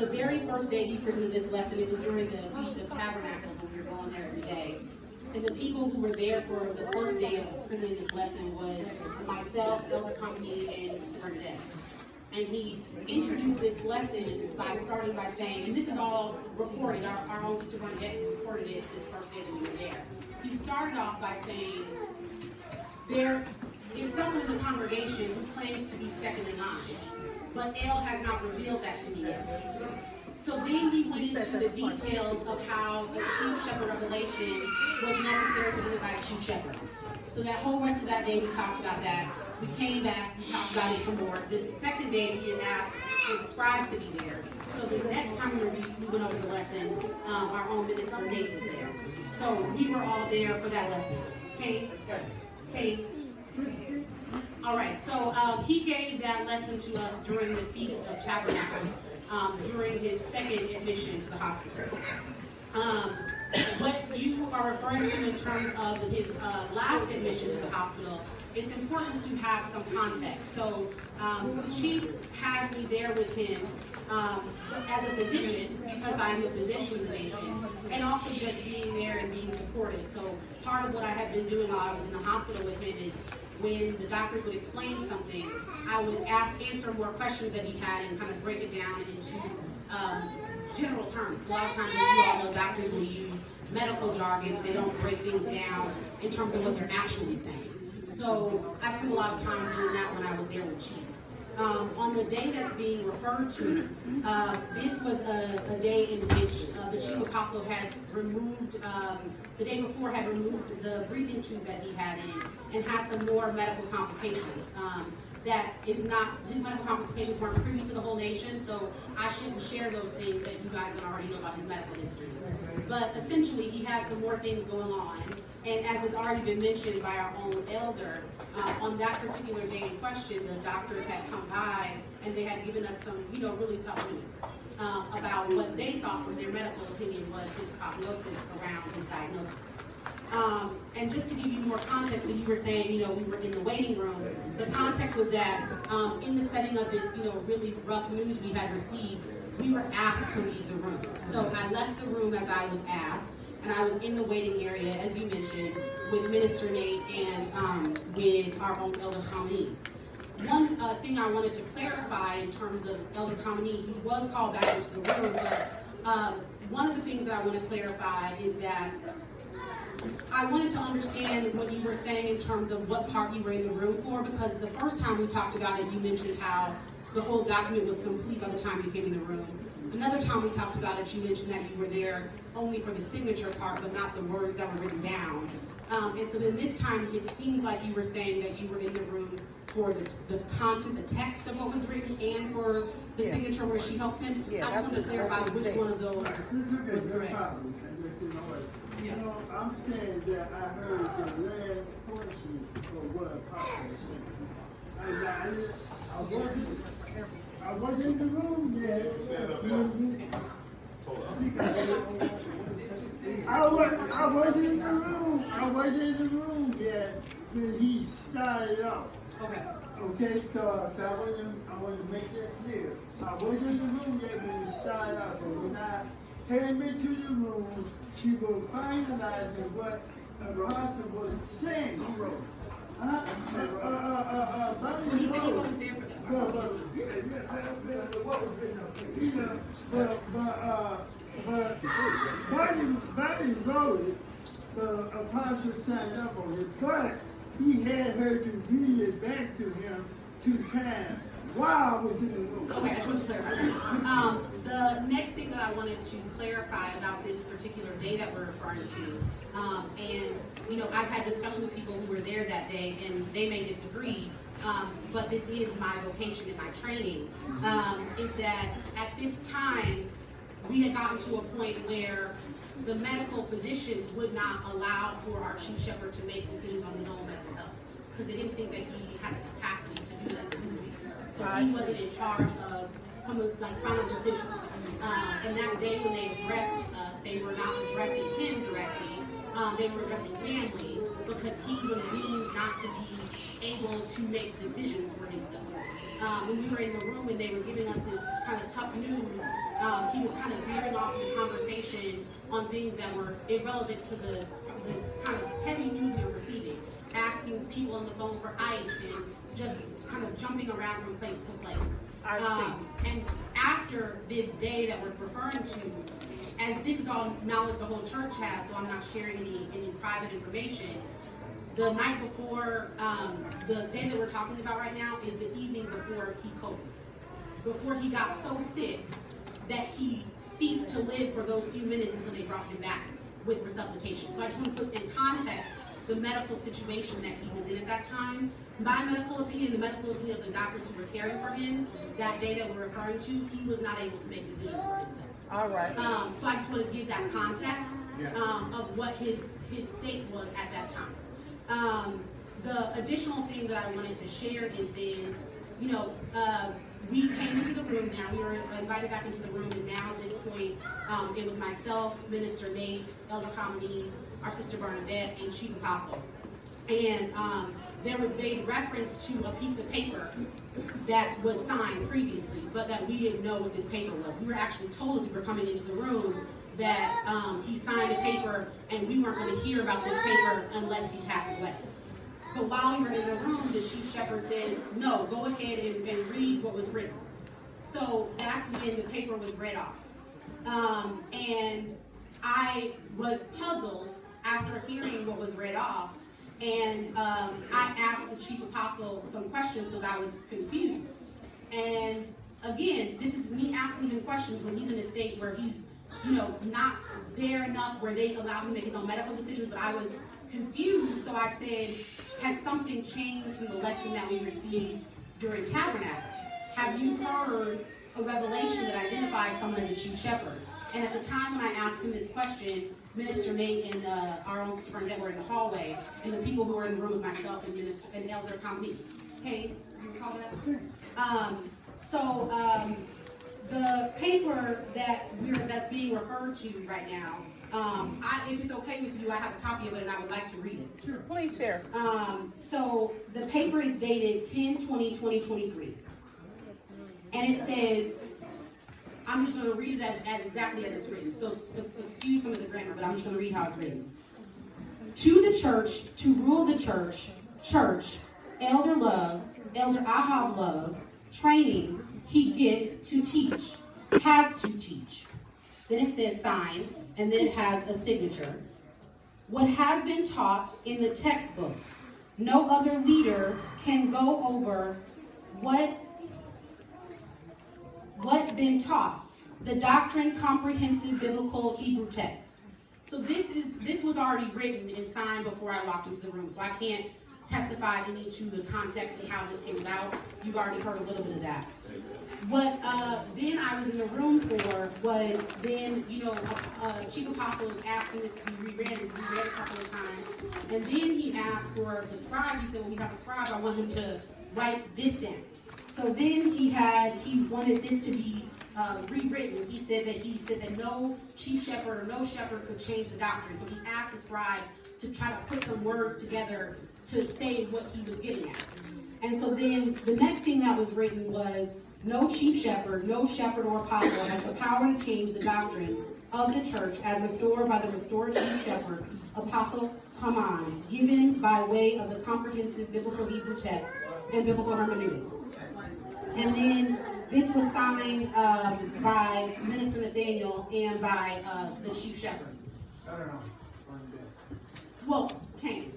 The very first day he presented this lesson, it was during the Feast of Tabernacles when we were going there every day. And the people who were there for the first day of presenting this lesson was myself, Elder Company, and Sister Bernadette. And he introduced this lesson by starting by saying, and this is all recorded, our own Sister Bernadette recorded it this first day that we were there. He started off by saying, there is someone in the congregation who claims to be second in line, but El has not revealed that to me yet. So then he went into the details of how a chief shepherd revelation was necessary to live by a chief shepherd. So that whole rest of that day we talked about that. We came back, we talked about it some more. This second day we had asked the scribe to be there. So the next time we went over the lesson, our own minister Nate was there. So we were all there for that lesson. Okay? Okay. All right, so he gave that lesson to us during the Feast of Tabernacles, during his second admission to the hospital. What you are referring to in terms of his last admission to the hospital, it's important to have some context. So Chief had me there with him as a physician, because I'm a physician in the nation, and also just being there and being supported. So part of what I had been doing while I was in the hospital with him is when the doctors would explain something, I would answer more questions that he had and kind of break it down into general terms. A lot of times, as you all know, doctors will use medical jargon, but they don't break things down in terms of what they're actually saying. So I spent a lot of time doing that when I was there with Chief. On the day that's being referred to, this was a day in which the chief apostle had removed, the day before had removed the breathing tube that he had in and had some more medical complications. That is not, his medical complications weren't privy to the whole nation, so I shouldn't share those things that you guys already know about his medical history. But essentially, he had some more things going on, and as has already been mentioned by our own elder, on that particular day in question, the doctors had come by and they had given us some, really tough news about what they thought from their medical opinion was his prognosis around his diagnosis. And just to give you more context, so you were saying, we were in the waiting room. The context was that in the setting of this, really rough news we had received, we were asked to leave the room. So I left the room as I was asked, and I was in the waiting area, as you mentioned, with Minister Nate and with our own Elder Khamenei. One thing I wanted to clarify in terms of Elder Khamenei, he was called back into the room, but one of the things that I want to clarify is that I wanted to understand what you were saying in terms of what part you were in the room for, because the first time we talked about it, you mentioned how the whole document was complete by the time you came in the room. Another time we talked about it, you mentioned that you were there only for the signature part, but not the words that were written down. And so then this time, it seemed like you were saying that you were in the room for the content, the text of what was written, and for the signature where she helped him. I just wanted to clarify which one of those was correct. Yeah. I'm saying that I heard the last portion of what Apostle said. I wasn't in the room yet. I wasn't in the room. I wasn't in the room yet when he started off. Okay, so I want to make that clear. I wasn't in the room yet when he started off, but when I came into the room, she was finalizing what the apostle was saying. He said he wasn't there for that part. But Buddy wrote it, the apostle signed up on it, but he had her to read it back to him 2 times while I was in the room. Okay, I just want to clarify. The next thing that I wanted to clarify about this particular day that we're referring to, and I've had discussions with people who were there that day, and they may disagree, but this is my vocation and my training, is that at this time, we had gotten to a point where the medical physicians would not allow for our chief shepherd to make decisions on his own medical health, because they didn't think that he had the capacity to do that at this point. So he wasn't in charge of some of final decisions. And that day when they addressed us, they were not addressing him directly. They were addressing family, because he was deemed not to be able to make decisions for himself. When we were in the room and they were giving us this kind of tough news, he was kind of veering off the conversation on things that were irrelevant to the kind of heavy news we were receiving, asking people on the phone for ice and just kind of jumping around from place to place. And after this day that we're referring to, as this is all knowledge the whole church has, so I'm not sharing any private information. The night before, the day that we're talking about right now is the evening before he COVID. Before he got so sick that he ceased to live for those few minutes until they brought him back with resuscitation. So I just want to put in context the medical situation that he was in at that time. My medical opinion, the medical opinion of the doctors who were caring for him that day that we're referring to, he was not able to make decisions for himself. All right. So I just want to give that context of what his state was at that time. The additional thing that I wanted to share is then, we came into the room now, we were invited back into the room, and now at this point, it was myself, Minister Nate, Elder Kamini, our sister Bernadette, and Chief Apostle. And there was made reference to a piece of paper that was signed previously, but that we didn't know what this paper was. We were actually told as we were coming into the room that he signed a paper and we weren't going to hear about this paper unless he passed away. But while we were in the room, the chief shepherd says, no, go ahead and read what was written. So that's when the paper was read off. And I was puzzled after hearing what was read off. And I asked the chief apostle some questions because I was confused. And again, this is me asking him questions when he's in a state where he's, not there enough where they allow him to make his own medical decisions, but I was confused. So I said, has something changed from the lesson that we received during Tabernacles? Have you heard a revelation that identifies someone as a chief shepherd? And at the time when I asked him this question, Minister Nate and our own sister Bernadette were in the hallway, and the people who were in the room was myself and Elder Kamini. Okay, you recall that? The paper that's being referred to right now, if it's okay with you, I have a copy of it and I would like to read it. Sure, please share. So the paper is dated 10/20/2023, and it says, I'm just going to read it as exactly as it's written. So excuse some of the grammar, but I'm just going to read how it's written. To the church, to rule the church, Elder Love, Elder Ahav Love, training, he gets to teach, has to teach. Then it says signed, and then it has a signature. What has been taught in the textbook, no other leader can go over what been taught, the doctrine, comprehensive biblical Hebrew text. So this was already written and signed before I walked into the room, so I can't testify any to the context of how this came about. You've already heard a little bit of that. What then I was in the room for was then, Chief Apostle was asking this to be reread. It's reread a couple of times. And then he asked for the scribe. He said, well, we have a scribe. I want him to write this down. So then he wanted this to be rewritten. He said that no chief shepherd or no shepherd could change the doctrine. So he asked the scribe to try to put some words together to say what he was getting at. And so then the next thing that was written was, no chief shepherd, no shepherd or apostle has the power to change the doctrine of the church as restored by the restored chief shepherd, Apostle Haman, given by way of the comprehensive biblical Hebrew text and biblical hermeneutics. And then this was signed by Minister Nathaniel and by the chief shepherd. Well, Cain.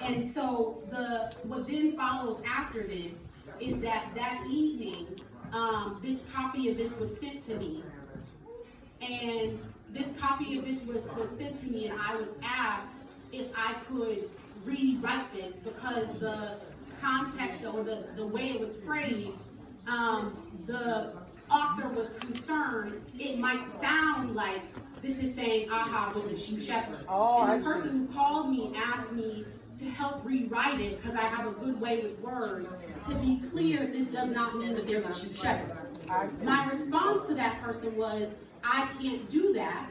And so what then follows after this is that evening, this copy of this was sent to me. And this copy of this was sent to me, and I was asked if I could rewrite this because the context or the way it was phrased, the author was concerned it might sound like this is saying Ahab was the chief shepherd. And the person who called me asked me to help rewrite it because I have a good way with words. To be clear, this does not mean that they're the chief shepherd. My response to that person was, I can't do that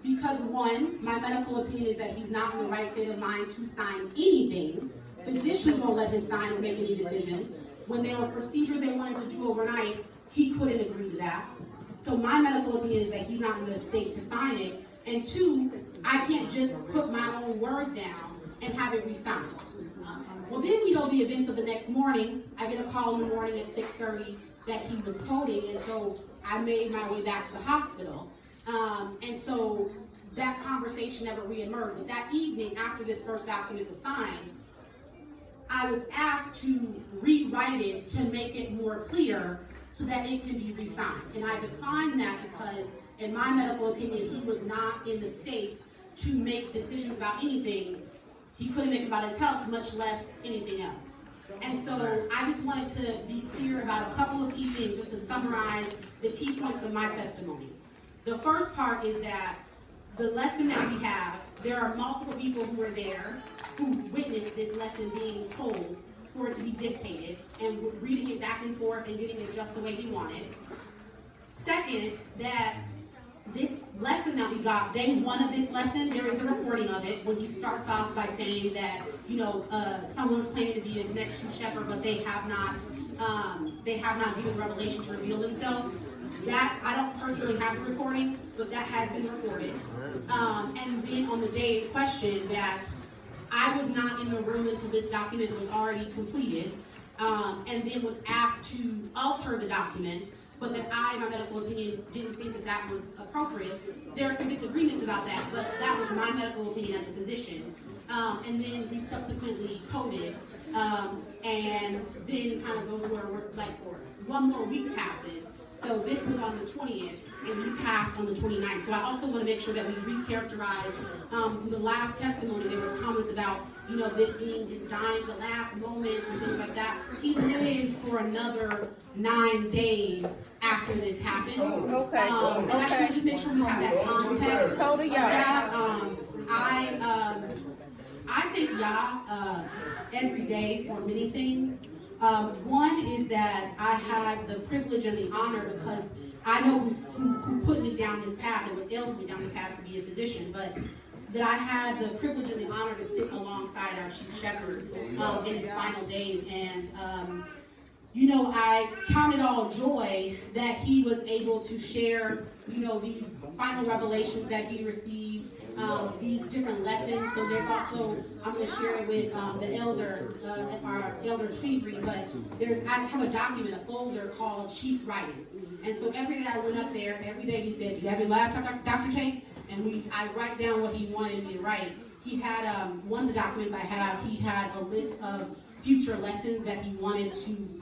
because one, my medical opinion is that he's not in the right state of mind to sign anything. Physicians won't let him sign or make any decisions. When there were procedures they wanted to do overnight, he couldn't agree to that. So my medical opinion is that he's not in the state to sign it. And two, I can't just put my own words down and have it re-signed. Well, then we know the events of the next morning. I get a call in the morning at 6:30 that he was coding, and so I made my way back to the hospital. And so that conversation never reemerged. But that evening, after this first document was signed, I was asked to rewrite it to make it more clear so that it can be re-signed. And I declined that because, in my medical opinion, he was not in the state to make decisions about anything. He couldn't make about his health, much less anything else. And so I just wanted to be clear about a couple of key things, just to summarize the key points of my testimony. The first part is that the lesson that we have, there are multiple people who were there who witnessed this lesson being told for it to be dictated and reading it back and forth and getting it just the way he wanted. Second, that this lesson that we got, day one of this lesson, there is a recording of it when he starts off by saying that, someone's claiming to be a next chief shepherd, but they have not given revelation to reveal themselves. That, I don't personally have the recording, but that has been recorded. And then on the day in question, that I was not in the room until this document was already completed, and then was asked to alter the document, but that I, in my medical opinion, didn't think that that was appropriate. There are some disagreements about that, but that was my medical opinion as a physician. And then he subsequently coded, and then kind of goes where we're like, one more week passes. So this was on the 20th, and he passed on the 29th. So I also want to make sure that we recharacterize, from the last testimony, there was comments about, this being his dying, the last moments and things like that. He lived for another 9 days after this happened. Okay. And I should just make sure we have that context. So do y'all. I thank Yah every day for many things. One is that I had the privilege and the honor, because I know who put me down this path. It was ill put me down the path to be a physician, but that I had the privilege and the honor to sit alongside our chief shepherd in his final days. And I count it all joy that he was able to share, these final revelations that he received, these different lessons. So there's also, I'm going to share it with the elder, our elder Hebrew, but I have a document, a folder called Chief's Writings. And so every day I went up there, every day he said, "Do you have your laptop, Dr. Tate?" And I write down what he wanted me to write. He had, one of the documents I have, he had a list of future lessons that he wanted to